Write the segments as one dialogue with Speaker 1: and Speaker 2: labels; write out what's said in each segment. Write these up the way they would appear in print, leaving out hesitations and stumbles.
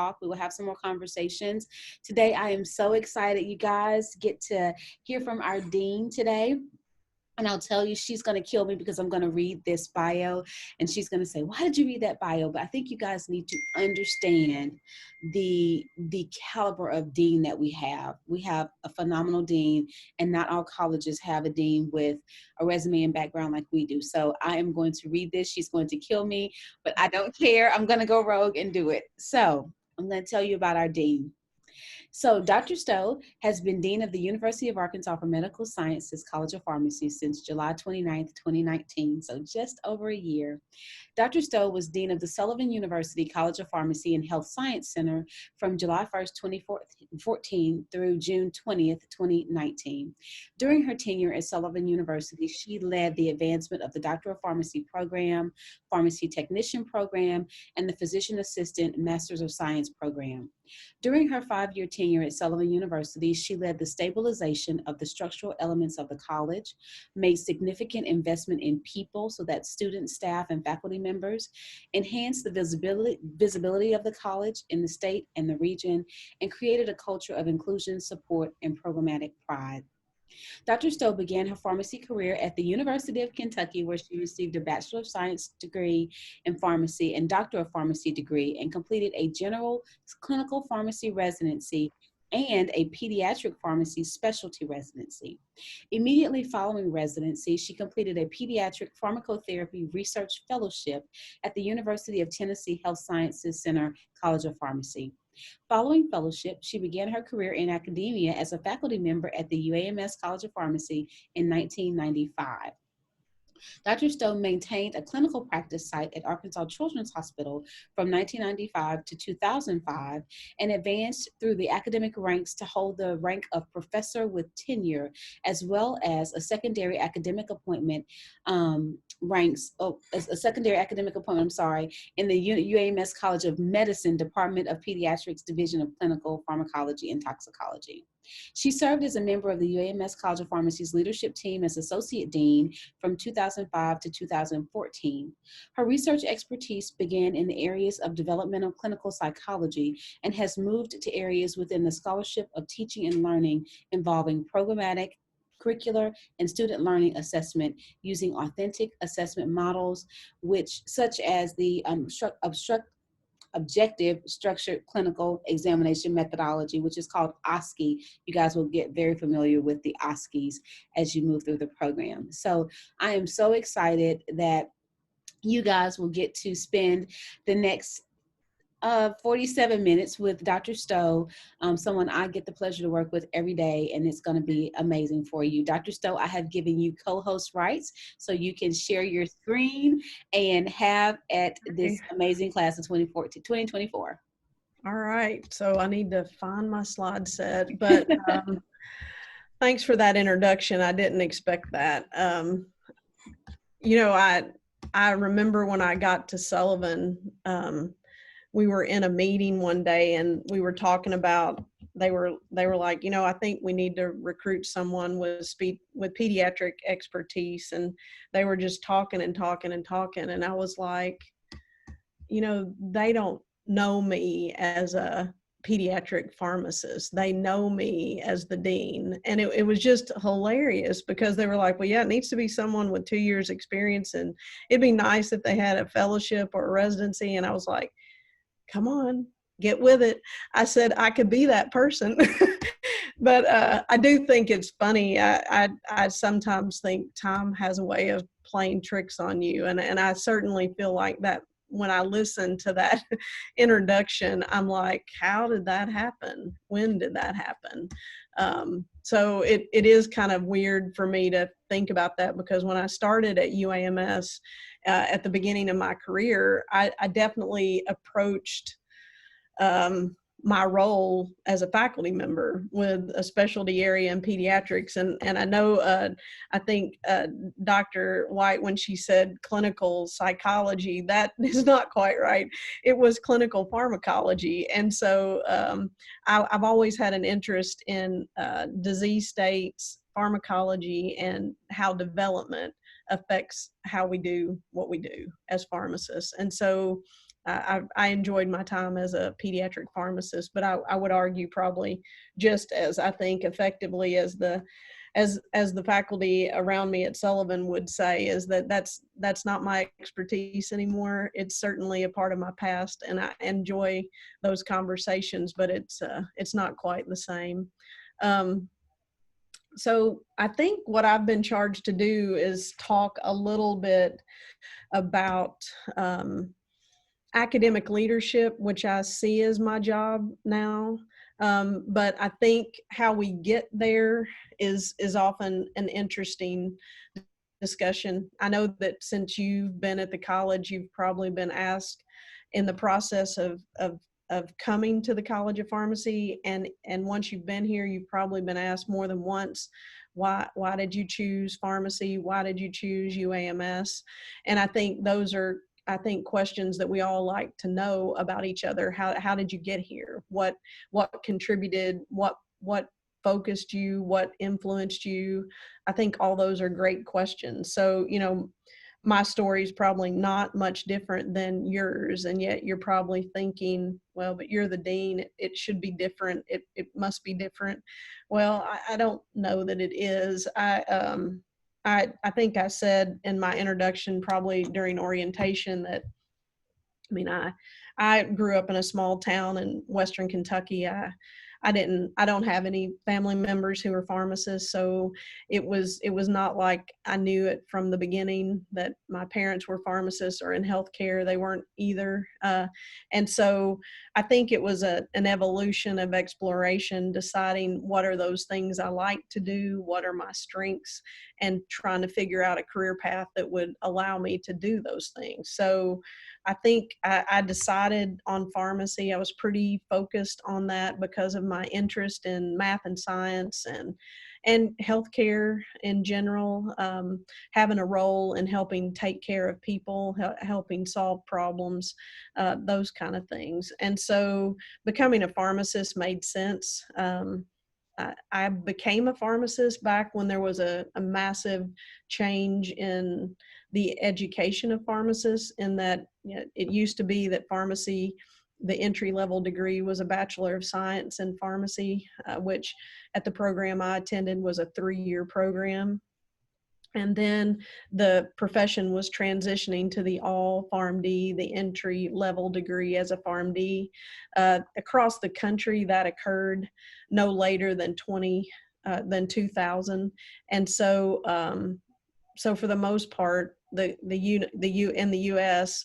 Speaker 1: talk. We will have some more conversations. Today, I am so excited, you guys, get to hear from our dean today. And I'll tell you, she's going to kill me because I'm going to read this bio and she's going to say, why did you read that bio? But I think you guys need to understand the caliber of dean that we have. We have a phenomenal dean, and not all colleges have a dean with a resume and background like we do. So I am going to read this. She's going to kill me, but I don't care. I'm going to go rogue and do it. So I'm going to tell you about our dean. So Dr. Stowe has been Dean of the University of Arkansas for Medical Sciences College of Pharmacy since July 29th, 2019, so just over a year. Dr. Stowe was Dean of the Sullivan University College of Pharmacy and Health Science Center from July 1st, 2014 through June 20th, 2019. During her tenure at Sullivan University, she led the advancement of the Doctor of Pharmacy program, Pharmacy Technician program, and the Physician Assistant Masters of Science program. During her 5-year tenure at Sullivan University, she led the stabilization of the structural elements of the college, made significant investment in people so that students, staff, and faculty members, enhanced the visibility of the college in the state and the region, and created a culture of inclusion, support, and programmatic pride. Dr. Stowe began her pharmacy career at the University of Kentucky, where she received a Bachelor of Science degree in pharmacy and Doctor of Pharmacy degree, and completed a general clinical pharmacy residency and a pediatric pharmacy specialty residency. Immediately following residency, she completed a pediatric pharmacotherapy research fellowship at the University of Tennessee Health Sciences Center College of Pharmacy. Following fellowship, she began her career in academia as a faculty member at the UAMS College of Pharmacy in 1995. Dr. Stowe maintained a clinical practice site at Arkansas Children's Hospital from 1995 to 2005 and advanced through the academic ranks to hold the rank of professor with tenure, as well as a secondary academic appointment in the UAMS College of Medicine Department of Pediatrics Division of Clinical Pharmacology and Toxicology. She served as a member of the UAMS College of Pharmacy's leadership team as Associate Dean from 2005 to 2014. Her research expertise began in the areas of developmental clinical psychology and has moved to areas within the scholarship of teaching and learning involving programmatic, curricular, and student learning assessment using authentic assessment models, such as the objective structured clinical examination methodology, which is called OSCE. You guys will get very familiar with the OSCEs as you move through the program. So I am so excited that you guys will get to spend the next 47 minutes with Dr. Stowe, someone I get the pleasure to work with every day, and it's going to be amazing for you. Dr. Stowe, I have given you co-host rights so you can share your screen and have at this amazing class of 2024.
Speaker 2: All right, so I need to find my slide set, but thanks for that introduction. I didn't expect that. I remember when I got to Sullivan, we were in a meeting one day and we were talking about, they were like, I think we need to recruit someone with pediatric expertise. And they were just talking and talking and talking. And I was like, they don't know me as a pediatric pharmacist. They know me as the dean. And it was just hilarious because they were like, well, yeah, it needs to be someone with 2 years experience. And it'd be nice if they had a fellowship or a residency. And I was like, come on, get with it. I said I could be that person. But I do think it's funny. I sometimes think time has a way of playing tricks on you. And I certainly feel like that when I listen to that introduction, I'm like, how did that happen? When did that happen? So it is kind of weird for me to think about that, because when I started at UAMS at the beginning of my career, I definitely approached my role as a faculty member with a specialty area in pediatrics. And I know, I think Dr. White, when she said clinical psychology, that is not quite right. It was clinical pharmacology. And so I've always had an interest in disease states, pharmacology, and how development affects how we do what we do as pharmacists. And so I enjoyed my time as a pediatric pharmacist, but I would argue probably just as, I think, effectively as the faculty around me at Sullivan would say, is that that's not my expertise anymore. It's certainly a part of my past, and I enjoy those conversations, but it's not quite the same. So I think what I've been charged to do is talk a little bit about academic leadership, which I see as my job now. But I think how we get there is often an interesting discussion. I know that since you've been at the college, you've probably been asked in the process of coming to the College of Pharmacy, and once you've been here, you've probably been asked more than once, why did you choose pharmacy? Why did you choose UAMS? And I think those are, I think, questions that we all like to know about each other. How did you get here? What contributed? What focused you? What influenced you? I think all those are great questions. So, my story is probably not much different than yours, and yet you're probably thinking, well, but you're the dean, it should be different, it must be different. Well, I don't know that it is. I think I said in my introduction, probably during orientation, that I grew up in a small town in Western Kentucky. I don't have any family members who are pharmacists, so it was not like I knew it from the beginning that my parents were pharmacists or in healthcare. They weren't either. And so I think it was an evolution of exploration, deciding what are those things I like to do, what are my strengths, and trying to figure out a career path that would allow me to do those things. So I think I decided on pharmacy. I was pretty focused on that because of my interest in math and science and healthcare in general, having a role in helping take care of people, helping solve problems, those kind of things. And so becoming a pharmacist made sense. I became a pharmacist back when there was a massive change in the education of pharmacists, in that it used to be that pharmacy, the entry-level degree, was a Bachelor of Science in Pharmacy, which at the program I attended was a 3-year program. And then the profession was transitioning to the all PharmD, the entry level degree as a PharmD. Across the country, that occurred no later than 2000. And so, so for the most part, in the U.S.,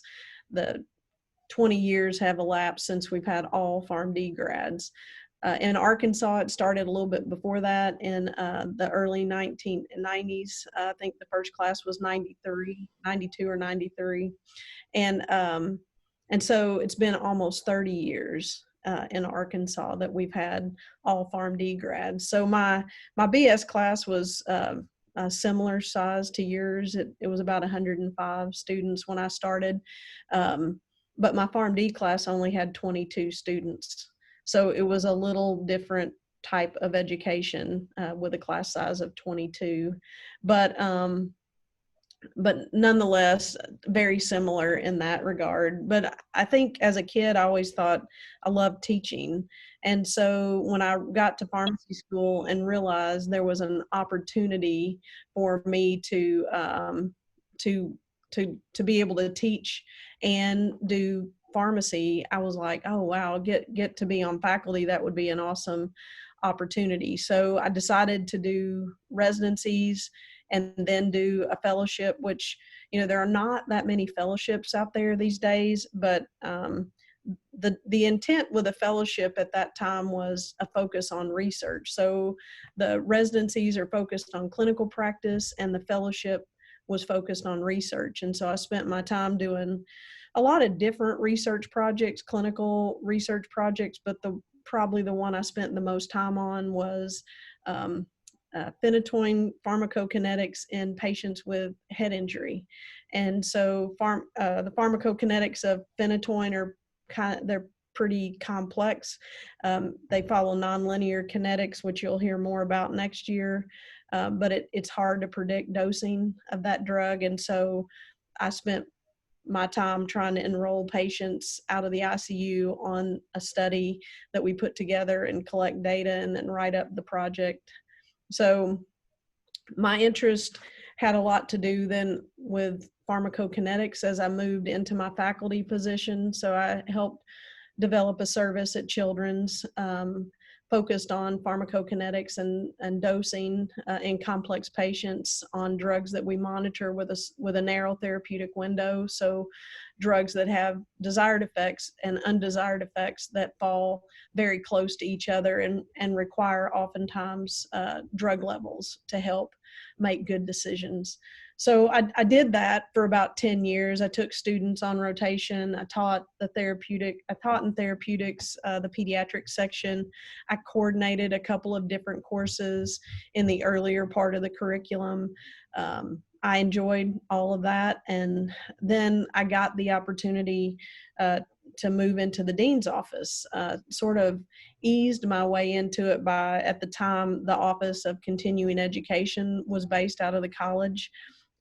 Speaker 2: the 20 years have elapsed since we've had all PharmD grads. In Arkansas, it started a little bit before that, in the early 1990s. I think the first class was 92 or 93. And so it's been almost 30 years in Arkansas that we've had all PharmD grads. So my BS class was a similar size to yours. It was about 105 students when I started. But my PharmD class only had 22 students. So it was a little different type of education with a class size of 22. But nonetheless, very similar in that regard. But I think as a kid, I always thought I loved teaching. And so when I got to pharmacy school and realized there was an opportunity for me to be able to teach and do pharmacy, I was like, oh wow, get to be on faculty. That would be an awesome opportunity. So I decided to do residencies and then do a fellowship, which, there are not that many fellowships out there these days, but the intent with a fellowship at that time was a focus on research. So the residencies are focused on clinical practice, and the fellowship was focused on research. And so I spent my time doing a lot of different research projects, clinical research projects, but probably the one I spent the most time on was phenytoin pharmacokinetics in patients with head injury. And so the pharmacokinetics of phenytoin they're pretty complex. They follow nonlinear kinetics, which you'll hear more about next year. But it's hard to predict dosing of that drug. And so I spent my time trying to enroll patients out of the ICU on a study that we put together and collect data and then write up the project. So my interest had a lot to do then with pharmacokinetics as I moved into my faculty position. So I helped develop a service at Children's focused on pharmacokinetics and dosing in complex patients on drugs that we monitor with a narrow therapeutic window. So drugs that have desired effects and undesired effects that fall very close to each other and require oftentimes drug levels to help make good decisions. So I did that for about 10 years. I took students on rotation. I taught in therapeutics, the pediatric section. I coordinated a couple of different courses in the earlier part of the curriculum. I enjoyed all of that. And then I got the opportunity to move into the dean's office, sort of eased my way into it by, at the time, the Office of Continuing Education was based out of the college.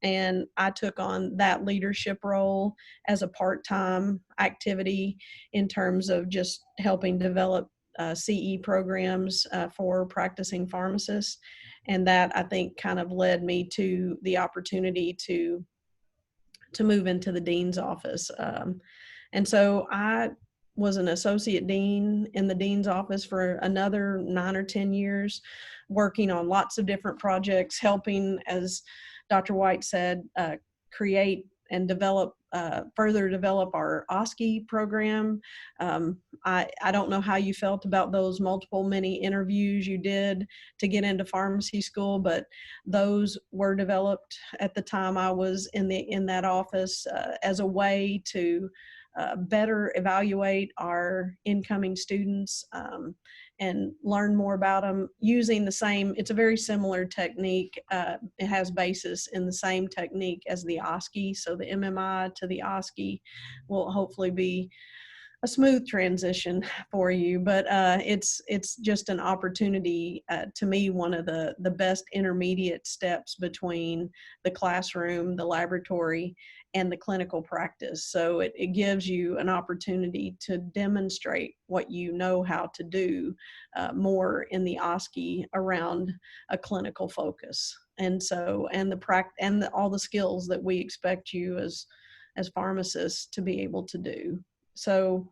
Speaker 2: And I took on that leadership role as a part-time activity in terms of just helping develop CE programs for practicing pharmacists. And that, I think, kind of led me to the opportunity to move into the dean's office. And so I was an associate dean in the dean's office for another 9 or 10 years, working on lots of different projects, helping, as Dr. White said, create and further develop our OSCE program. I don't know how you felt about those many interviews you did to get into pharmacy school, but those were developed at the time I was in that office as a way to better evaluate our incoming students and learn more about them using it's a very similar technique. It has basis in the same technique as the OSCE. So the MMI to the OSCE will hopefully be a smooth transition for you, but it's just an opportunity, to me, one of the best intermediate steps between the classroom, the laboratory, and the clinical practice. So it gives you an opportunity to demonstrate what you know how to do more in the OSCE around a clinical focus. And so, all the skills that we expect you as pharmacists to be able to do. So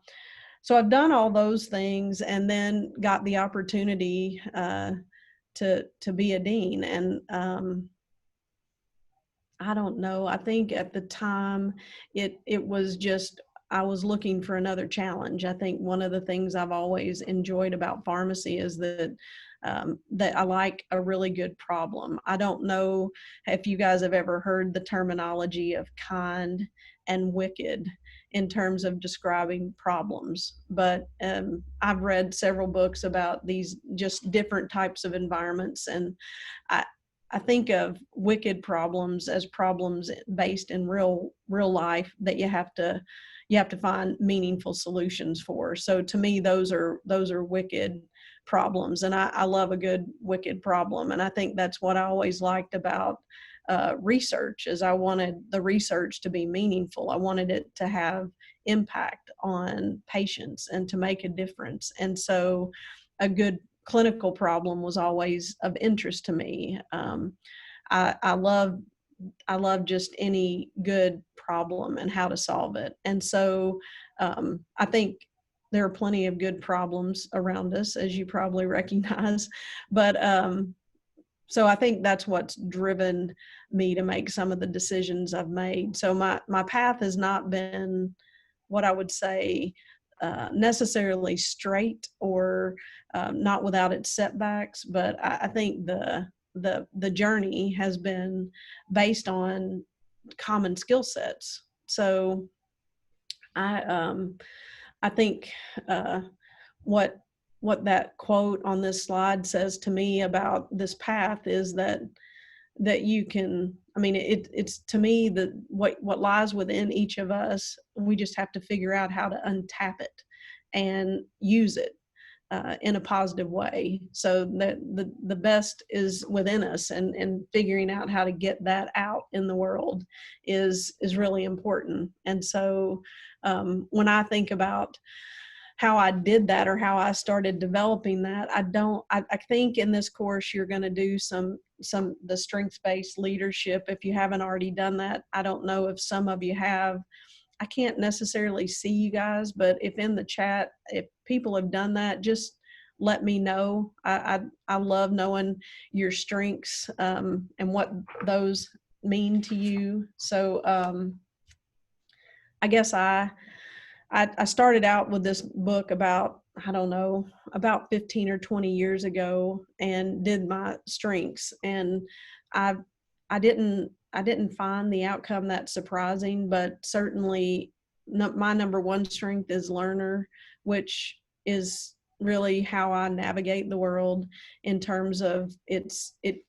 Speaker 2: I've done all those things and then got the opportunity to be a dean. And I don't know, I think at the time it was just, I was looking for another challenge. I think one of the things I've always enjoyed about pharmacy is that I like a really good problem. I don't know if you guys have ever heard the terminology of kind and wicked in terms of describing problems, but I've read several books about these just different types of environments, and I think of wicked problems as problems based in real life that you have to find meaningful solutions for. So to me, those are wicked problems, and I love a good wicked problem. And I think that's what I always liked about research, is I wanted the research to be meaningful. I wanted it to have impact on patients and to make a difference. And so a good clinical problem was always of interest to me. I love just any good problem and how to solve it. And so I think there are plenty of good problems around us, as you probably recognize. But so I think that's what's driven me to make some of the decisions I've made. So my path has not been what I would say necessarily straight or not without its setbacks, but I think the journey has been based on common skill sets. So I think what that quote on this slide says to me about this path is that you can, I mean, it's to me that what lies within each of us, we just have to figure out how to untap it and use it. in a positive way. So that the best is within us, and figuring out how to get that out in the world is really important. And so when I think about how I did that or how I started developing that, I think in this course you're going to do some the strengths-based leadership. If you haven't already done that, I don't know if some of you have. I can't necessarily see you guys, but if in the chat, if people have done that, just let me know. I love knowing your strengths and what those mean to you. So I guess I started out with this book about, I don't know, about 15 or 20 years ago, and did my strengths. And I I didn't find the outcome that surprising, but certainly my number one strength is learner, which is really how I navigate the world in terms of it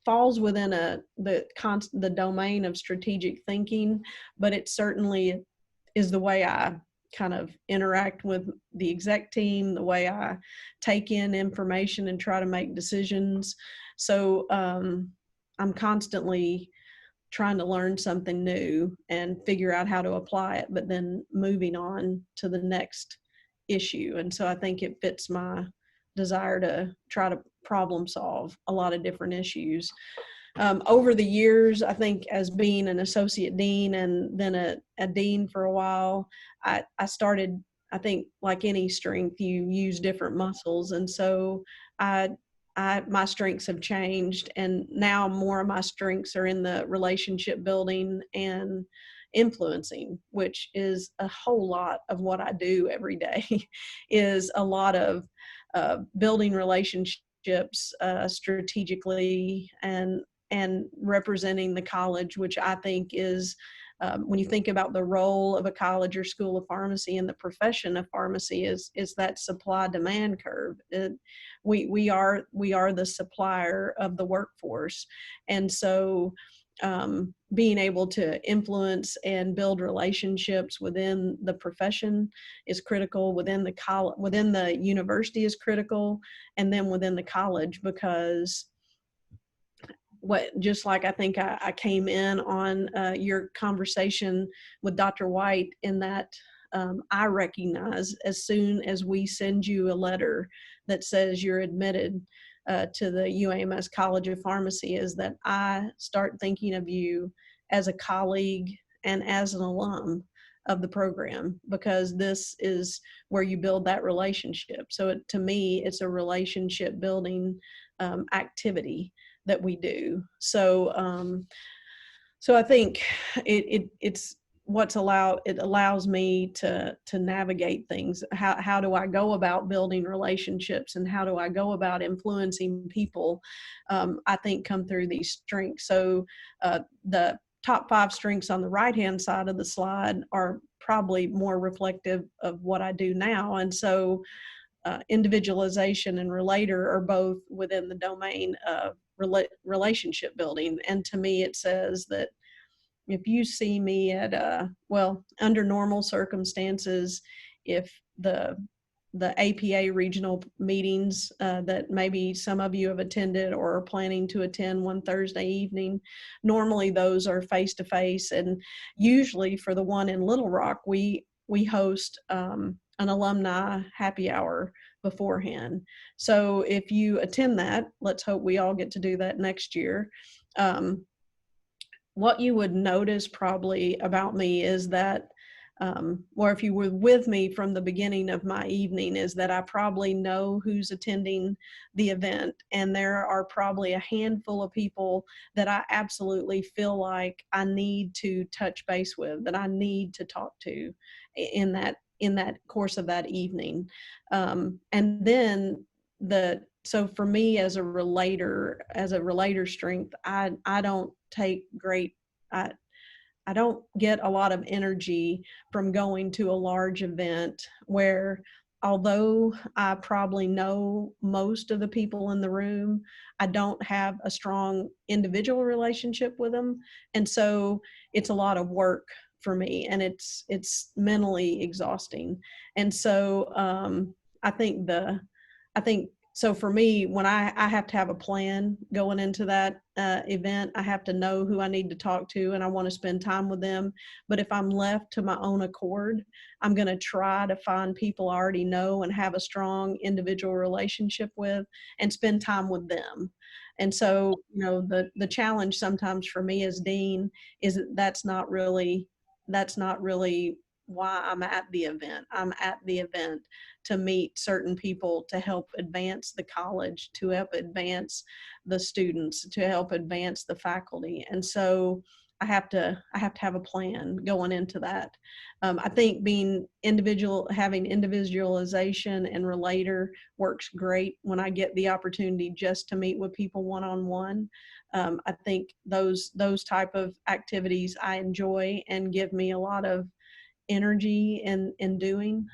Speaker 2: falls within the domain of strategic thinking, but it certainly is the way I kind of interact with the exec team, the way I take in information and try to make decisions. So I'm constantly trying to learn something new and figure out how to apply it, but then moving on to the next issue. And so I think it fits my desire to try to problem solve a lot of different issues. Over the years, I think as being an associate dean and then a dean for a while, I started, I think like any strength, you use different muscles. And so I, my strengths have changed, and now more of my strengths are in the relationship building and influencing, which is a whole lot of what I do every day is a lot of building relationships strategically and representing the college, which I think is, when you think about the role of a college or school of pharmacy and the profession of pharmacy is that supply demand curve. We are the supplier of the workforce. And so being able to influence and build relationships within the profession is critical, within the university is critical, and then within the college, because just like I think I came in on your conversation with Dr. White, in that I recognize as soon as we send you a letter that says you're admitted to the UAMS College of Pharmacy, is that I start thinking of you as a colleague and as an alum of the program, because this is where you build that relationship. So to me, it's a relationship building activity that we do. So so I think it's it allows me to navigate things. How do I go about building relationships, and how do I go about influencing people? I think come through these strengths. So the top 5 strengths on the right hand side of the slide are probably more reflective of what I do now. And so individualization and relator are both within the domain of relationship building. And to me, it says that if you see me at under normal circumstances, if the APA regional meetings that maybe some of you have attended or are planning to attend one Thursday evening, normally those are face-to-face. And usually for the one in Little Rock, we host an alumni happy hour beforehand. So if you attend that, let's hope we all get to do that next year. What you would notice probably about me is that, or if you were with me from the beginning of my evening, is that I probably know who's attending the event. And there are probably a handful of people that I absolutely feel like I need to touch base with, that I need to talk to in that course of that evening. And then so for me as a relator strength, I don't take I don't get a lot of energy from going to a large event where, although I probably know most of the people in the room, I don't have a strong individual relationship with them. And so it's a lot of work for me, and it's mentally exhausting. And so I think I think so for me, when I have to have a plan going into that event, I have to know who I need to talk to and I want to spend time with them. But if I'm left to my own accord, I'm going to try to find people I already know and have a strong individual relationship with and spend time with them. And so, the challenge sometimes for me as dean is that that's not really why I'm at the event. I'm at the event to meet certain people, to help advance the college, to help advance the students, to help advance the faculty. And so I have to have a plan going into that. I think having individualization and relator works great when I get the opportunity just to meet with people one-on-one. I think those type of activities I enjoy and give me a lot of energy in doing.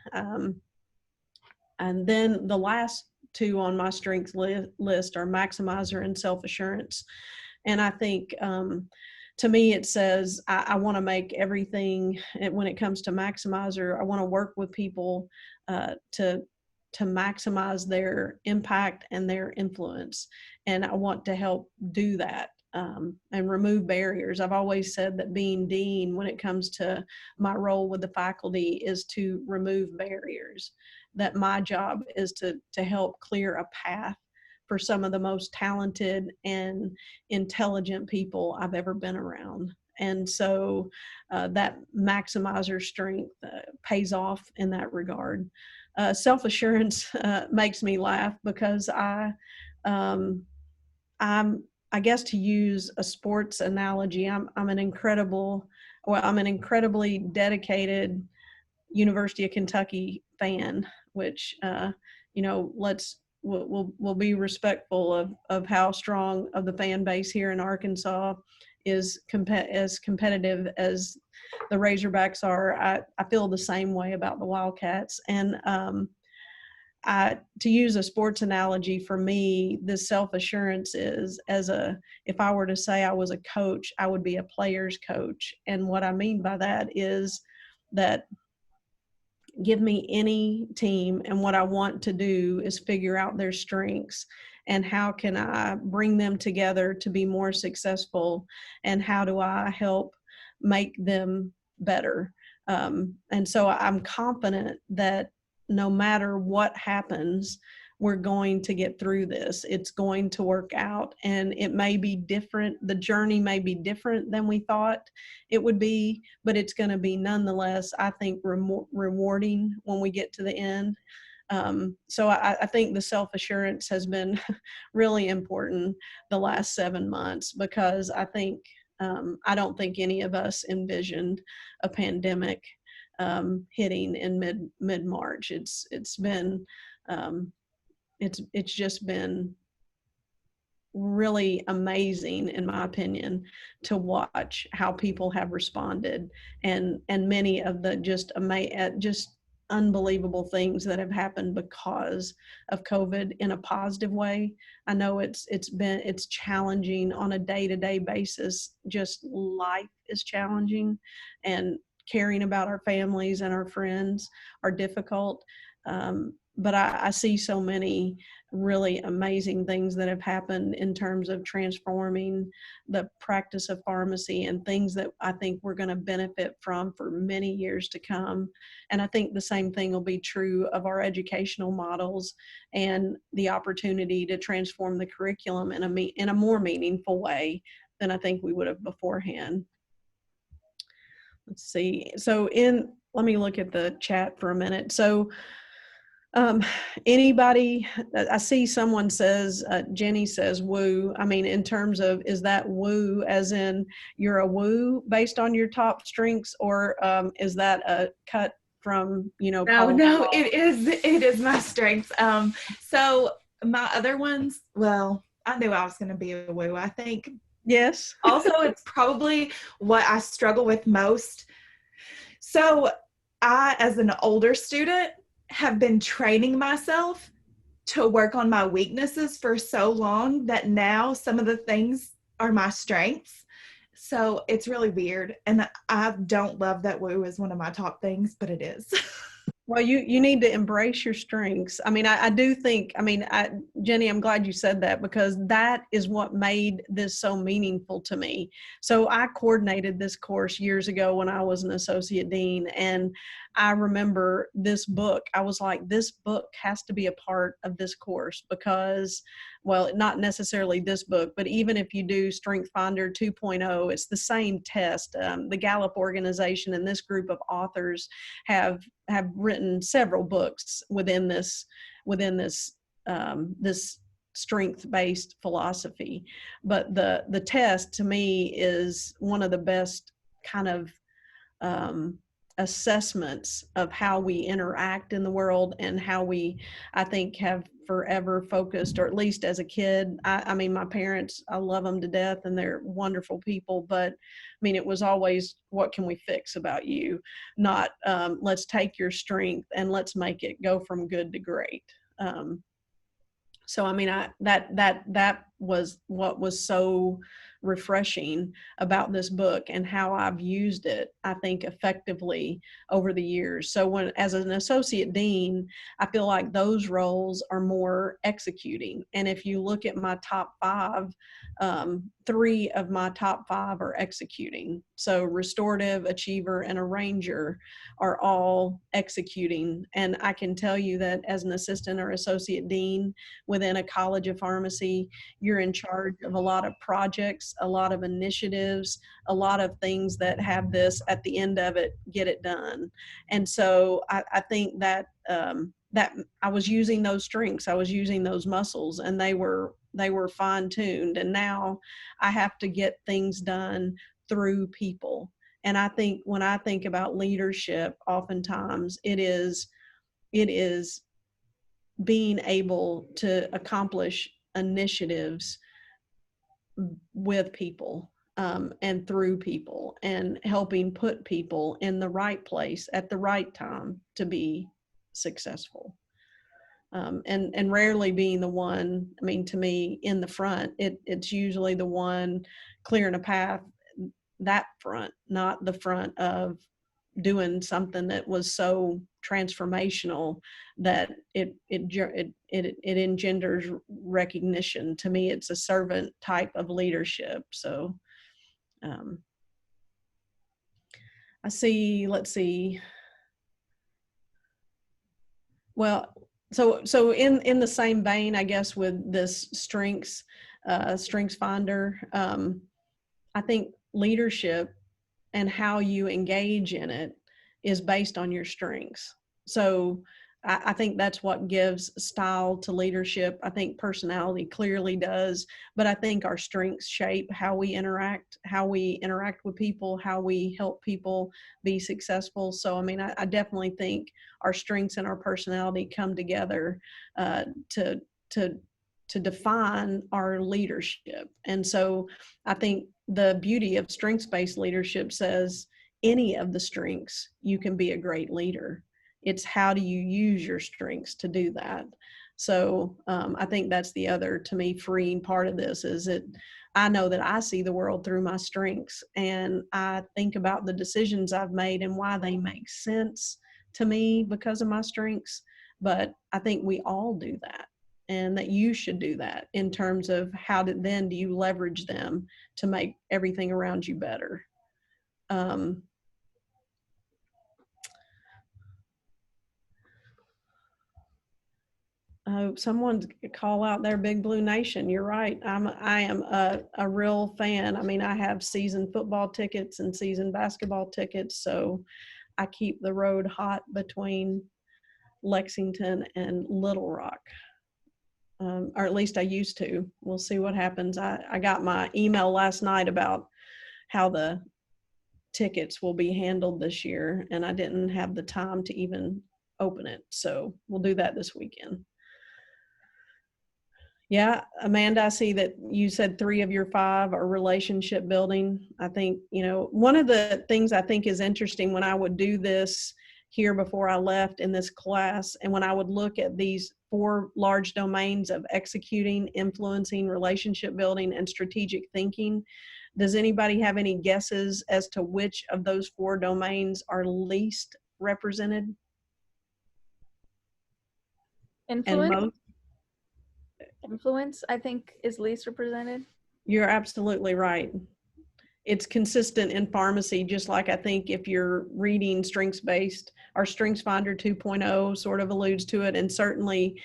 Speaker 2: And then the last two on my strengths list are maximizer and self-assurance. And I think to me, it says I want to make everything, when it comes to maximizer, I want to work with people to maximize their impact and their influence. And I want to help do that. And remove barriers. I've always said that being dean, when it comes to my role with the faculty, is to remove barriers. That my job is to help clear a path for some of the most talented and intelligent people I've ever been around. And so that maximizer strength pays off in that regard. Self-assurance makes me laugh because um, I guess, to use a sports analogy, I'm an incredibly dedicated University of Kentucky fan, which we'll be respectful of how strong of the fan base here in Arkansas is as competitive as the Razorbacks are. I feel the same way about the Wildcats. And to use a sports analogy, for me, this self-assurance is if I were to say I was a coach, I would be a player's coach. And what I mean by that is that give me any team, and what I want to do is figure out their strengths and how can I bring them together to be more successful, and how do I help make them better. And so I'm confident that no matter what happens, we're going to get through this. It's going to work out, and it may be different. The journey may be different than we thought it would be, but it's going to be nonetheless, I think, rewarding when we get to the end. So I think the self-assurance has been really important the last 7 months, because I don't think any of us envisioned a pandemic hitting in mid-March. It's just been really amazing, in my opinion, to watch how people have responded, and many of the just unbelievable things that have happened because of COVID in a positive way. I know it's challenging on a day-to-day basis. Just life is challenging, and caring about our families and our friends are difficult. But I see so many really amazing things that have happened in terms of transforming the practice of pharmacy, and things that I think we're going to benefit from for many years to come. And I think the same thing will be true of our educational models and the opportunity to transform the curriculum in a more meaningful way than I think we would have beforehand. Let's see. Let me look at the chat for a minute. So anybody, I see someone says, Jenny says woo. I mean, in terms of, is that woo as in you're a woo based on your top strengths, or is that a cut from,
Speaker 3: No, it is my strengths. So my other ones, well, I knew I was going to be a woo, I think.
Speaker 2: Yes.
Speaker 3: Also, it's probably what I struggle with most. So I, as an older student, have been training myself to work on my weaknesses for so long that now some of the things are my strengths. So it's really weird. And I don't love that woo is one of my top things, but it is.
Speaker 2: Well, you need to embrace your strengths. I mean, I do think, Jenny, I'm glad you said that, because that is what made this so meaningful to me. So I coordinated this course years ago when I was an associate dean, and I remember this book. I was like, this book has to be a part of this course because, well, not necessarily this book, but even if you do Strength Finder 2.0, it's the same test. The Gallup organization and this group of authors have written several books within this strength-based philosophy. But the test to me is one of the best kind of assessments of how we interact in the world, and how we, I think, have forever focused, or at least as a kid. I mean, my parents, I love them to death and they're wonderful people, but I mean, it was always, what can we fix about you? Not, let's take your strength and let's make it go from good to great. So, I mean, that was what was so refreshing about this book, and how I've used it, I think, effectively over the years. So when, as an associate dean, I feel like those roles are more executing. And if you look at my top five, 3 of my top 5 are executing. So restorative, achiever, and arranger are all executing. And I can tell you that as an assistant or associate dean within a college of pharmacy, you're in charge of a lot of projects, a lot of initiatives, a lot of things that have this at the end of it, get it done. And so I think that that I was using those strengths, I was using those muscles, and they were fine tuned. And now I have to get things done through people. And I think when I think about leadership, oftentimes it is being able to accomplish initiatives with people, and through people, and helping put people in the right place at the right time to be successful. And rarely being the one, I mean, to me, in the front, it's usually the one clearing a path, that front, not the front of doing something that was so transformational that it engenders recognition. To me, it's a servant type of leadership. So let's see. Well, so in the same vein, I guess, with this strengths finder, I think leadership and how you engage in it is based on your strengths. So I think that's what gives style to leadership. I think personality clearly does, but I think our strengths shape how we interact with people, how we help people be successful. So, I mean, I definitely think our strengths and our personality come together to define our leadership. And so I think the beauty of strengths-based leadership says any of the strengths, you can be a great leader. It's how do you use your strengths to do that? So I think that's the other, to me, freeing part of this, is that I know that I see the world through my strengths, and I think about the decisions I've made and why they make sense to me because of my strengths. But I think we all do that, and that you should do that in terms of how do you leverage them to make everything around you better. Someone call out there, Big Blue Nation. You're right. I am a real fan. I mean, I have season football tickets and season basketball tickets, so I keep the road hot between Lexington and Little Rock. Or at least I used to. We'll see what happens. I got my email last night about how the tickets will be handled this year, and I didn't have the time to even open it. So we'll do that this weekend. Yeah, Amanda, I see that you said 3 of your 5 are relationship building. I think, one of the things I think is interesting when I would do this here before I left in this class, and when I would look at these 4 large domains of executing, influencing, relationship building, and strategic thinking, does anybody have any guesses as to which of those 4 domains are least represented? And
Speaker 4: Influence, influence, I think, is least represented.
Speaker 2: you're absolutely right. It's consistent in pharmacy, just like I think if you're reading strengths-based, our StrengthsFinder 2.0 sort of alludes to it. And certainly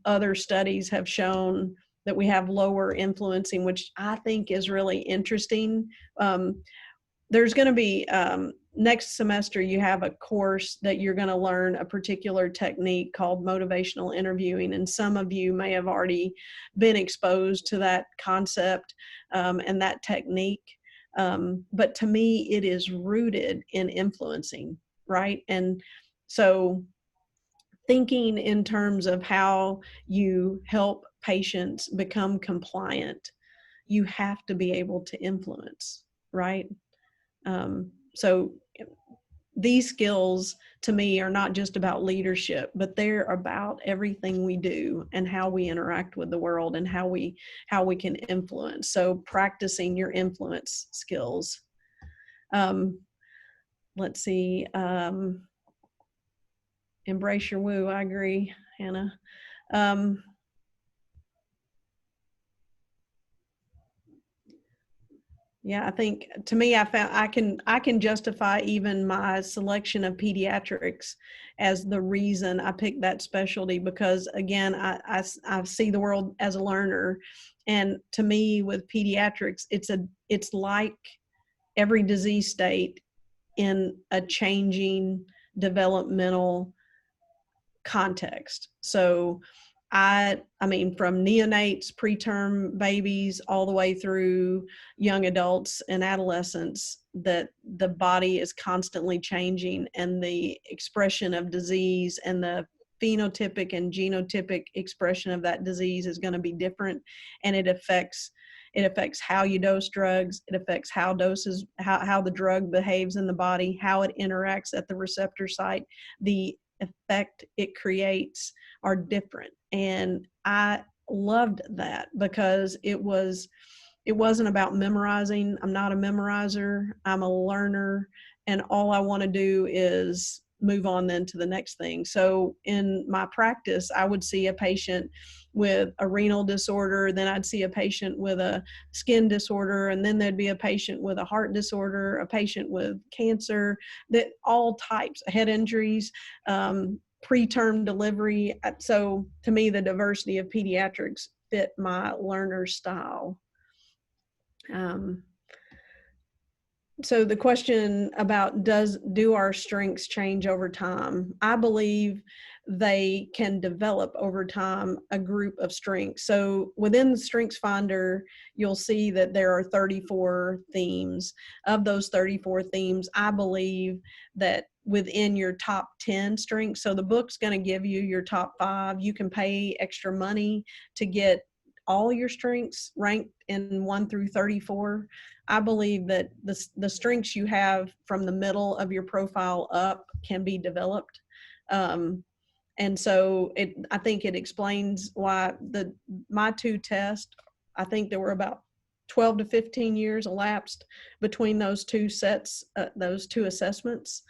Speaker 2: other studies have shown that we have lower influencing, which I think is really interesting. There's going to be next semester, you have a course that you're going to learn a particular technique called motivational interviewing. And some of you may have already been exposed to that concept and that technique. But to me, it is rooted in influencing, right? And so thinking in terms of how you help patients become compliant, you have to be able to influence, right? So these skills to me are not just about leadership, but they're about everything we do and how we interact with the world and how we can influence. So practicing your influence skills. Let's see. Embrace your woo. I agree, Hannah. Yeah, I think to me, I found I can justify even my selection of pediatrics as the reason I picked that specialty, because again, I see the world as a learner, and to me with pediatrics, it's like every disease state in a changing developmental context. So I mean, from neonates, preterm babies, all the way through young adults and adolescents, that the body is constantly changing, and the expression of disease and the phenotypic and genotypic expression of that disease is going to be different, and it affects how you dose drugs. It affects how the drug behaves in the body, how it interacts at the receptor site. The effect it creates are different. And I loved that because it wasn't about memorizing. I'm not a memorizer. I'm a learner, and all I want to do is move on then to the next thing. So in my practice, I would see a patient with a renal disorder, then I'd see a patient with a skin disorder, and then there'd be a patient with a heart disorder, a patient with cancer, that all types, head injuries, preterm delivery. So to me, the diversity of pediatrics fit my learner style. So the question about do our strengths change over time? I believe they can develop over time a group of strengths. So within the Strengths Finder, you'll see that there are 34 themes. Of those 34 themes, I believe that within your top 10 strengths, so the book's going to give you your top 5. You can pay extra money to get all your strengths ranked in 1 through 34. I believe that the strengths you have from the middle of your profile up can be developed. And so I think it explains why my 2 tests, I think there were about 12 to 15 years elapsed between those 2 sets, those 2 assessments.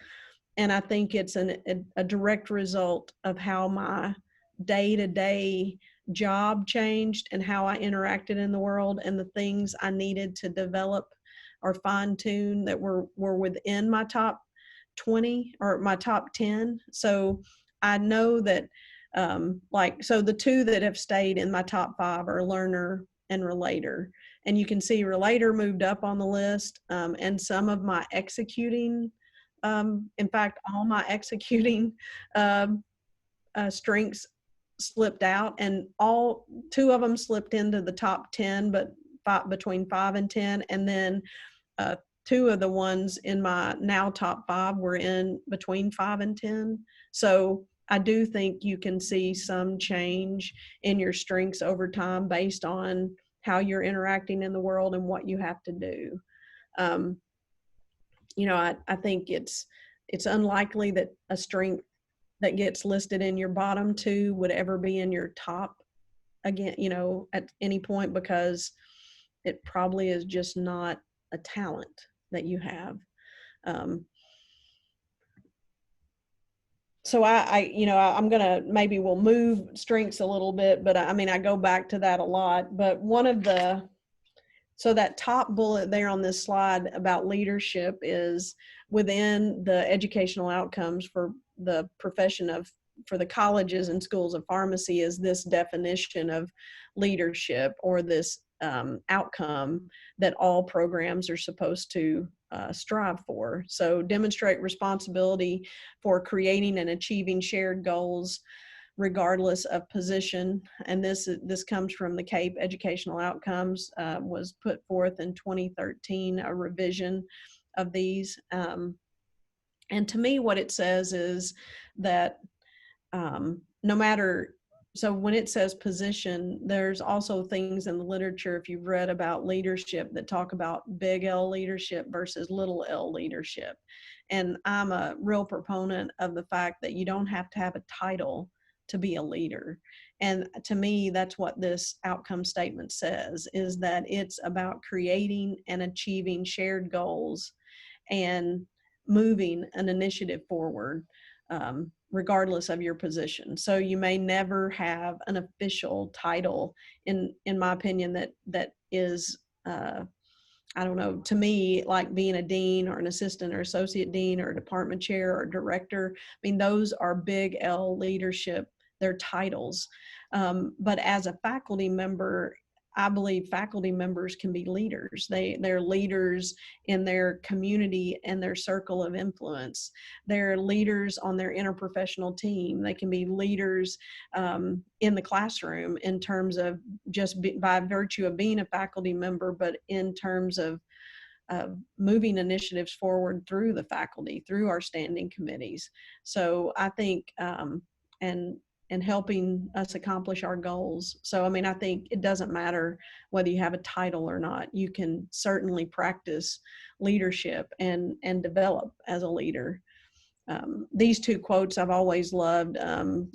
Speaker 2: And I think it's a direct result of how my day-to-day job changed and how I interacted in the world, and the things I needed to develop or fine-tune that were within my top 20 or my top 10. So I know that so the 2 that have stayed in my top 5 are learner and relator. And you can see relator moved up on the list, and some of my executing, in fact, all my executing strengths slipped out, and all 2 of them slipped into the top 10, but between 5 and 10. And then 2 of the ones in my now top 5 were in between 5 and 10. So I do think you can see some change in your strengths over time based on how you're interacting in the world and what you have to do. I think it's unlikely that a strength that gets listed in your bottom 2 would ever be in your top again, at any point, because it probably is just not a talent that you have. so I'm gonna, maybe we'll move strengths a little bit, but I mean, I go back to that a lot. But so that top bullet there on this slide about leadership is within the educational outcomes for the profession of, for the colleges and schools of pharmacy, is this definition of leadership, or this outcome that all programs are supposed to strive for. So demonstrate responsibility for creating and achieving shared goals regardless of position. And this comes from the CAPE Educational Outcomes, was put forth in 2013, a revision of these. And to me, what it says is that no matter, so when it says position, there's also things in the literature, if you've read about leadership, that talk about big L leadership versus little L leadership. And I'm a real proponent of the fact that you don't have to have a title to be a leader. And to me, that's what this outcome statement says, is that it's about creating and achieving shared goals and moving an initiative forward, regardless of your position. So you may never have an official title, in my opinion, that is, I don't know, to me, like being a dean or an assistant or associate dean or a department chair or director. I mean, those are big L leadership, they're titles. But as a faculty member, I believe faculty members can be leaders. They're leaders in their community and their circle of influence. They're leaders on their interprofessional team. They can be leaders in the classroom, in terms of just by virtue of being a faculty member, but in terms of moving initiatives forward through the faculty, through our standing committees. So I think, and helping us accomplish our goals. So, I mean, I think it doesn't matter whether you have a title or not. You can certainly practice leadership and develop as a leader. These two quotes I've always loved,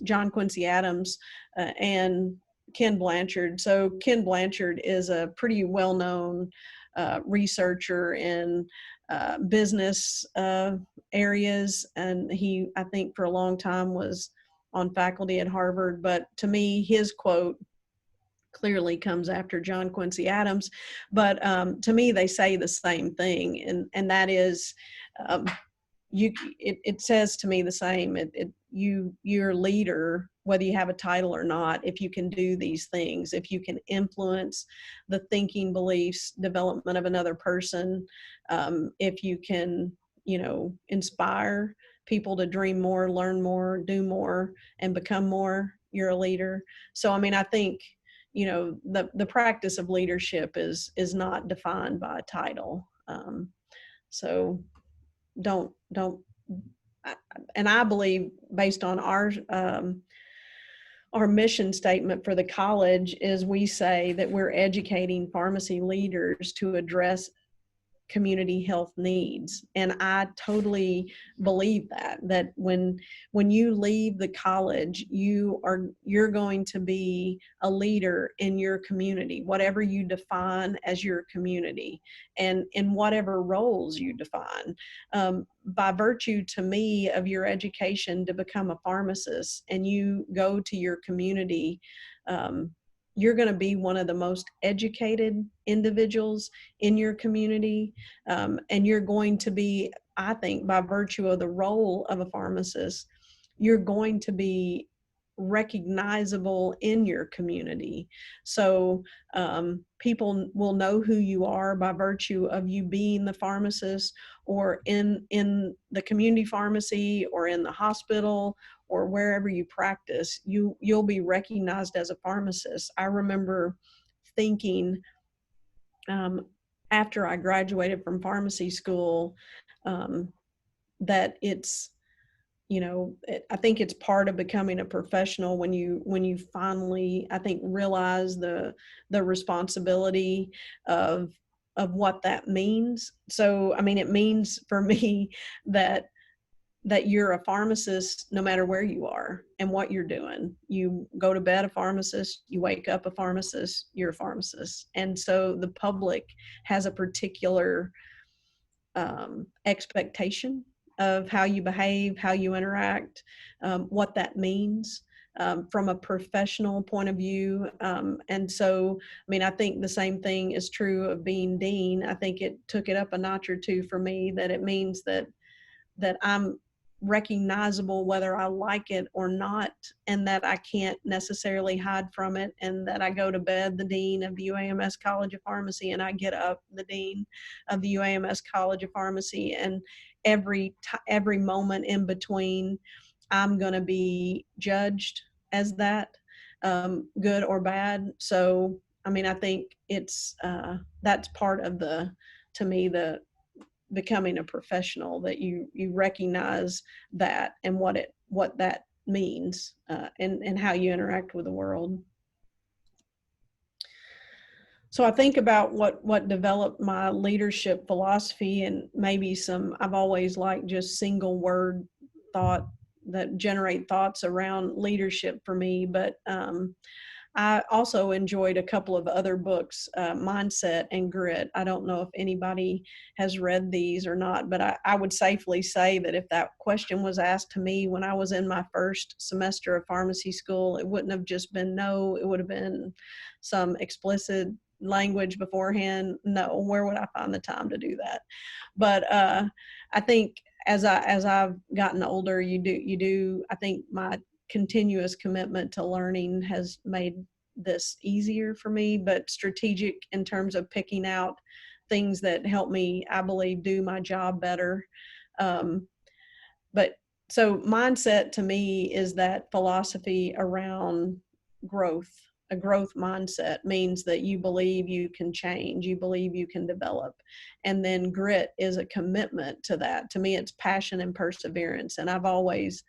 Speaker 2: John Quincy Adams and Ken Blanchard. So Ken Blanchard is a pretty well-known researcher in business areas. And he, I think for a long time, was on faculty at Harvard. But to me, his quote clearly comes after John Quincy Adams. But to me, they say the same thing. And that is, it says to me the same. You're a leader, whether you have a title or not, if you can do these things, if you can influence the thinking, beliefs, development of another person, if you can, inspire people to dream more, learn more, do more, and become more, you're a leader. So, I mean, I think, the practice of leadership is not defined by a title. So don't, and I believe, based on our mission statement for the college, is we say that we're educating pharmacy leaders to address community health needs. And I totally believe that when you leave the college, you're going to be a leader in your community, whatever you define as your community, and in whatever roles you define. By virtue, to me, of your education to become a pharmacist, and you go to your community, you're going to be one of the most educated individuals in your community. And you're going to be, I think, by virtue of the role of a pharmacist, you're going to be recognizable in your community. So people will know who you are by virtue of you being the pharmacist, or in the community pharmacy, or in the hospital, or wherever you practice. You'll be recognized as a pharmacist. I remember thinking, after I graduated from pharmacy school, that it's, I think it's part of becoming a professional when you finally, I think, realize the responsibility of what that means. So, I mean, it means for me that you're a pharmacist no matter where you are and what you're doing. You go to bed a pharmacist, you wake up a pharmacist, you're a pharmacist. And so the public has a particular expectation of how you behave, how you interact, what that means. From a professional point of view. And so, I mean, I think the same thing is true of being dean. I think it took it up a notch or two for me, that it means that I'm recognizable whether I like it or not, and that I can't necessarily hide from it, and that I go to bed the dean of the UAMS College of Pharmacy, and I get up the dean of the UAMS College of Pharmacy, and every moment in between, I'm going to be judged as that, good or bad. So, I mean, I think it's that's part of to me, the becoming a professional, that you recognize that and what that means, and how you interact with the world. So I think about what developed my leadership philosophy, and maybe I've always liked just single word thought that generate thoughts around leadership for me. But I also enjoyed a couple of other books, Mindset and Grit. I don't know if anybody has read these or not, but I would safely say that if that question was asked to me when I was in my first semester of pharmacy school, it wouldn't have just been no, it would have been some explicit language beforehand. No, where would I find the time to do that? But I think as I've gotten older, I think my continuous commitment to learning has made this easier for me, but strategic in terms of picking out things that help me, I believe, do my job better. But so mindset to me is that philosophy around growth. A growth mindset means that you believe you can change, you believe you can develop. And then grit is a commitment to that. To me, it's passion and perseverance. And I've always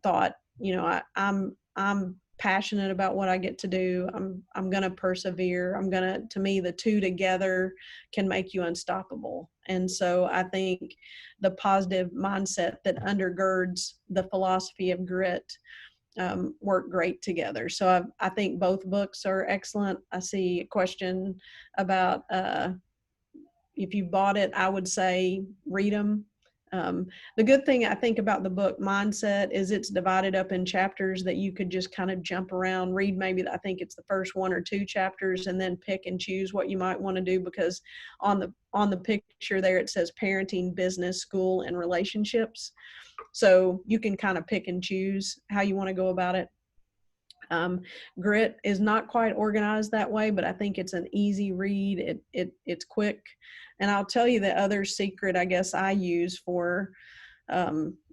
Speaker 2: thought, I'm passionate about what I get to do. I'm going to persevere. To me, the two together can make you unstoppable. And so I think the positive mindset that undergirds the philosophy of grit work great together. So I think both books are excellent. I see a question about if you bought it, I would say read them. The good thing I think about the book Mindset is it's divided up in chapters that you could just kind of jump around, read maybe, I think it's the first 1 or 2 chapters, and then pick and choose what you might want to do, because on the picture there it says parenting, business, school, and relationships. So you can kind of pick and choose how you want to go about it. Grit is not quite organized that way, but I think it's an easy read. It's quick. And I'll tell you the other secret I guess I use for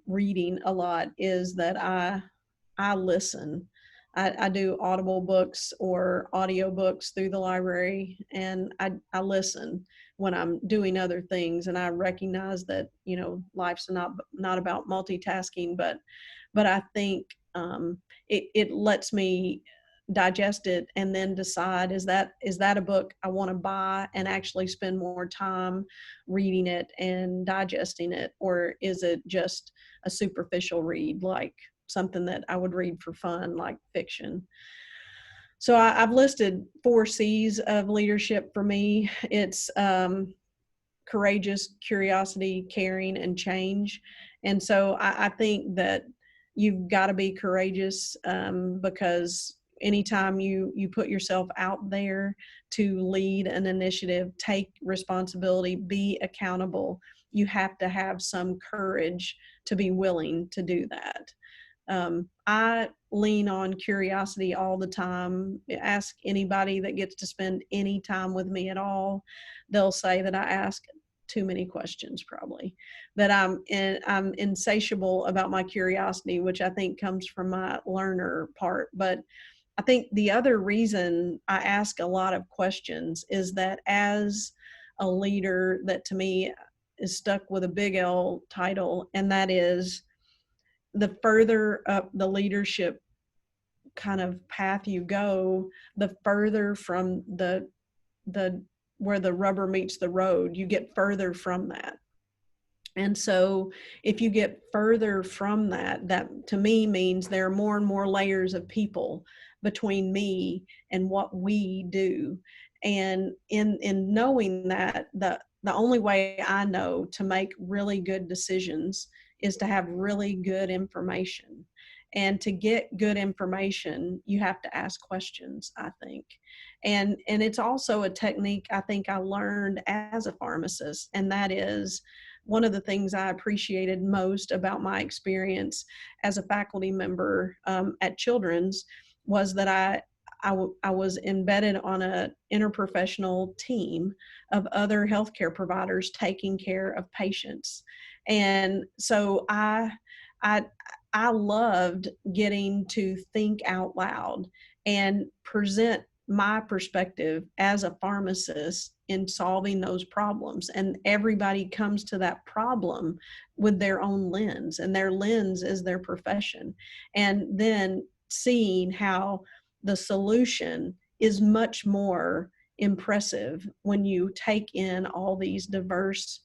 Speaker 2: reading a lot is that I listen. I do audible books or audio books through the library, and I listen when I'm doing other things. And I recognize that, life's not about multitasking, but I think it lets me digest it and then decide, is that a book I want to buy and actually spend more time reading it and digesting it, or is it just a superficial read, like something that I would read for fun, like fiction? So I've listed 4 C's of leadership for me. It's courageous, curiosity, caring, and change. And so I think that you've got to be courageous, because anytime you put yourself out there to lead an initiative, take responsibility, be accountable, you have to have some courage to be willing to do that. I lean on curiosity all the time. Ask anybody that gets to spend any time with me at all. They'll say that I ask too many questions, probably, that I'm insatiable about my curiosity, which I think comes from my learner part. But I think the other reason I ask a lot of questions is that as a leader, that to me is stuck with a big L title, and that is, the further up the leadership kind of path you go, the further from the where the rubber meets the road, you get further from that. And so if you get further from that, that to me means there are more and more layers of people between me and what we do. And in knowing that, the only way I know to make really good decisions is to have really good information. And to get good information, you have to ask questions, I think. And it's also a technique I think I learned as a pharmacist, and that is one of the things I appreciated most about my experience as a faculty member at Children's was that I was embedded on an interprofessional team of other healthcare providers taking care of patients. And so I, I loved getting to think out loud and present my perspective as a pharmacist in solving those problems. And everybody comes to that problem with their own lens, and their lens is their profession. And then seeing how the solution is much more impressive when you take in all these diverse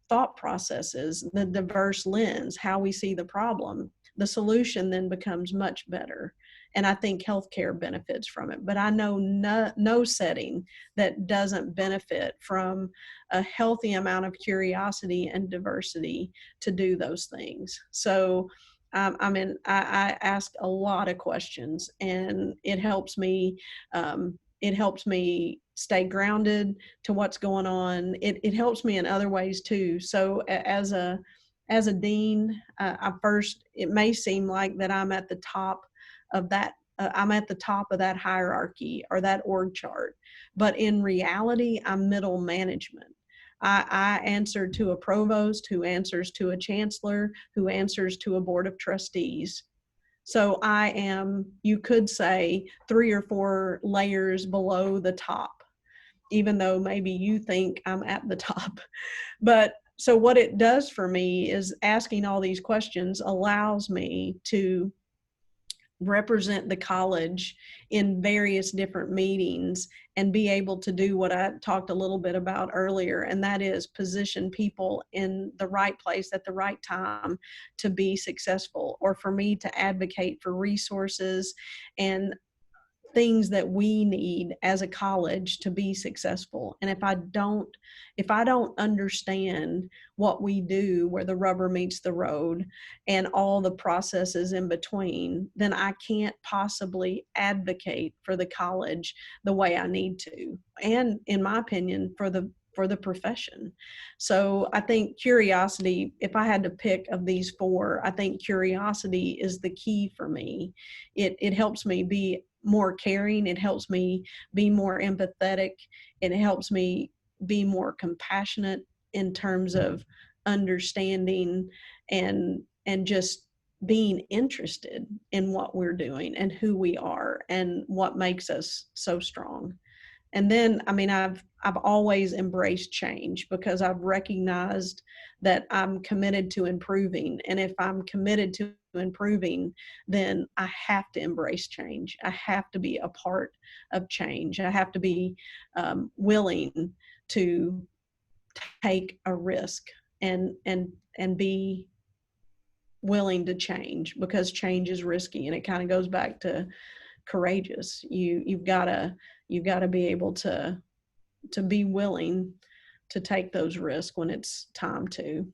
Speaker 2: thought processes, the diverse lens, how we see the problem, the solution then becomes much better. And I think healthcare benefits from it. But I know no setting that doesn't benefit from a healthy amount of curiosity and diversity to do those things. So I ask a lot of questions, and it helps me. It helps me stay grounded to what's going on. It helps me in other ways too. So as a dean, it may seem like that I'm at the top of that. I'm at the top of that hierarchy or that org chart, but in reality, I'm middle management. I answer to a provost who answers to a chancellor who answers to a board of trustees. So I am, you could say, 3 or 4 layers below the top, even though maybe you think I'm at the top. But so what it does for me is asking all these questions allows me to represent the college in various different meetings and be able to do what I talked a little bit about earlier, and that is position people in the right place at the right time to be successful, or for me to advocate for resources and things that we need as a college to be successful. And if I don't understand what we do, where the rubber meets the road and all the processes in between, then I can't possibly advocate for the college the way I need to. And in my opinion, for the profession. So I think curiosity, if I had to pick of these 4, I think curiosity is the key for me. It helps me be more caring. It helps me be more empathetic. It helps me be more compassionate in terms of understanding and just being interested in what we're doing and who we are and what makes us so strong. And then, I mean, I've always embraced change because I've recognized that I'm committed to improving. And if I'm committed to improving, then I have to embrace change. I have to be a part of change. I have to be willing to take a risk and be willing to change, because change is risky, and it kind of goes back to courageous. You've got to be able to be willing to take those risks when it's time to.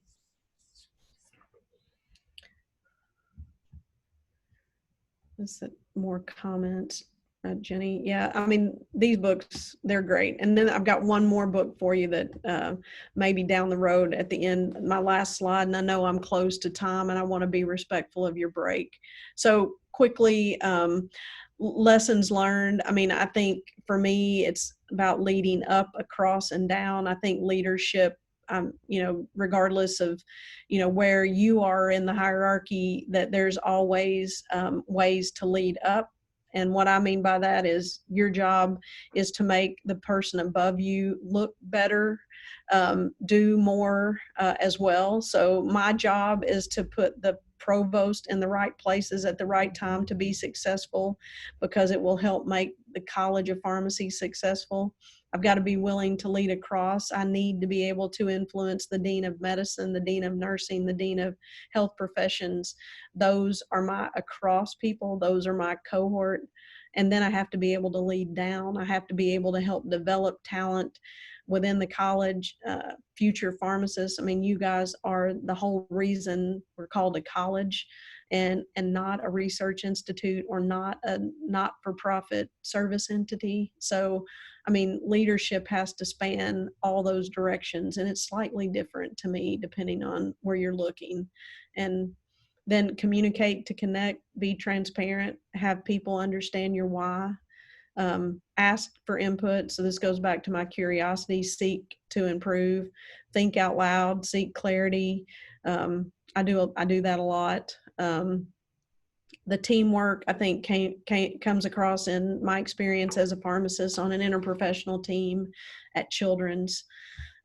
Speaker 2: Is that more comments? Jenny? Yeah, I mean, these books, they're great. And then I've got one more book for you that maybe down the road at the end, my last slide, and I know I'm close to time and I want to be respectful of your break. So quickly, lessons learned. I mean, I think for me, it's about leading up, across, and down. I think leadership, regardless of, where you are in the hierarchy, that there's always ways to lead up. And what I mean by that is your job is to make the person above you look better, do more as well. So my job is to put the provost in the right places at the right time to be successful, because it will help make the College of Pharmacy successful. I've got to be willing to lead across. I need to be able to influence the dean of medicine, the dean of nursing, the dean of health professions. Those are my across people. Those are my cohort. And then I have to be able to lead down. I have to be able to help develop talent within the college, future pharmacists. I mean, you guys are the whole reason we're called a college and not a research institute or not a not-for-profit service entity. So, I mean, leadership has to span all those directions, and it's slightly different to me depending on where you're looking. And then communicate to connect, be transparent, have people understand your why. Ask for input. So this goes back to my curiosity, seek to improve, think out loud, seek clarity. I do that a lot. The teamwork, I think, comes across in my experience as a pharmacist on an interprofessional team at Children's.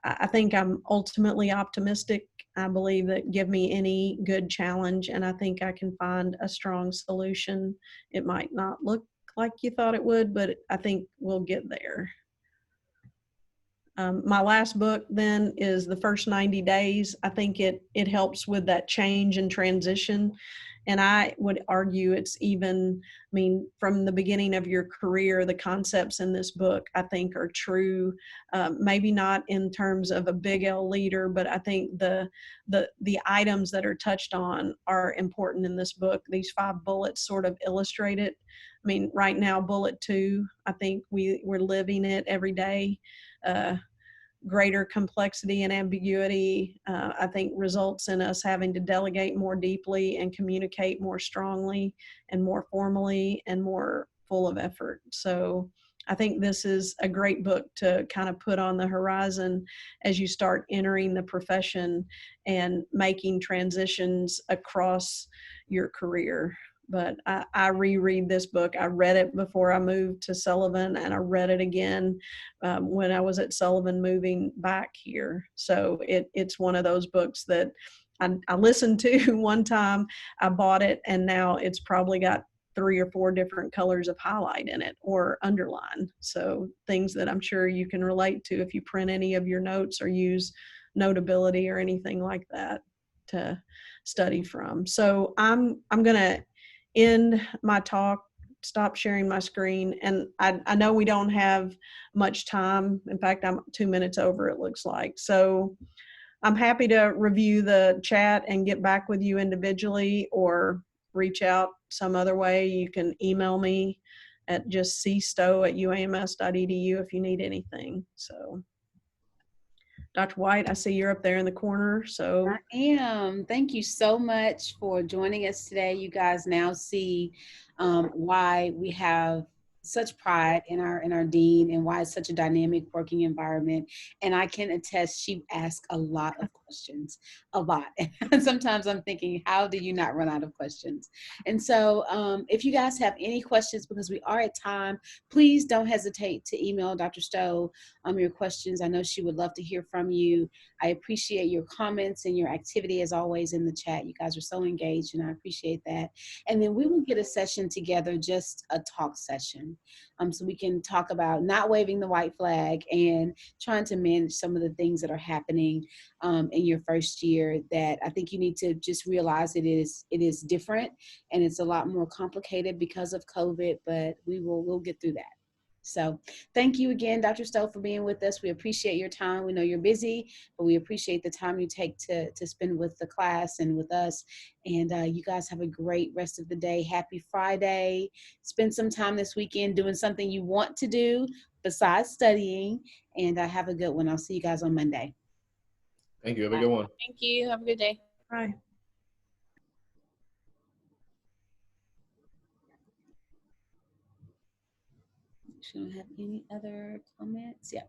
Speaker 2: I think I'm ultimately optimistic. I believe that give me any good challenge, and I think I can find a strong solution. It might not look like you thought it would, but I think we'll get there. My last book then is The First 90 Days. I think it helps with that change and transition. And I would argue it's even, I mean, from the beginning of your career, the concepts in this book, I think are true. Maybe not in terms of a big L leader, but I think the items that are touched on are important in this book. These 5 bullets sort of illustrate it. I mean, right now, bullet 2, I think we're living it every day. Greater complexity and ambiguity, I think, results in us having to delegate more deeply and communicate more strongly and more formally and more full of effort. So I think this is a great book to kind of put on the horizon as you start entering the profession and making transitions across your career. But I reread this book. I read it before I moved to Sullivan, and I read it again when I was at Sullivan moving back here. So it's one of those books that I listened to one time, I bought it, and now it's probably got 3 or 4 different colors of highlight in it or underline. So things that I'm sure you can relate to if you print any of your notes or use Notability or anything like that to study from. So I'm going to end my talk, stop sharing my screen. And I know we don't have much time. In fact, I'm 2 minutes over, it looks like. So I'm happy to review the chat and get back with you individually or reach out some other way. You can email me at just cstowe@uams.edu if you need anything. So Dr. White, I see you're up there in the corner. So
Speaker 1: I am. Thank you so much for joining us today. You guys now see why we have such pride in our dean and why it's such a dynamic working environment. And I can attest, she asks a lot of questions, a lot. And sometimes I'm thinking, how do you not run out of questions? And so if you guys have any questions, because we are at time, please don't hesitate to email Dr. Stowe your questions. I know she would love to hear from you. I appreciate your comments and your activity as always in the chat. You guys are so engaged and I appreciate that. And then we will get a session together, just a talk session. So we can talk about not waving the white flag and trying to manage some of the things that are happening in your first year that I think you need to just realize it is different and it's a lot more complicated because of COVID, but we'll get through that. So thank you again, Dr. Stowe, for being with us. We appreciate your time. We know you're busy, but we appreciate the time you take to spend with the class and with us. And you guys have a great rest of the day. Happy Friday. Spend some time this weekend doing something you want to do besides studying. And have a good one. I'll see you guys on Monday.
Speaker 5: Thank you. Have a good one.
Speaker 4: Thank you. Have a good day.
Speaker 2: bye.
Speaker 1: Shouldn't have any other comments. Yeah.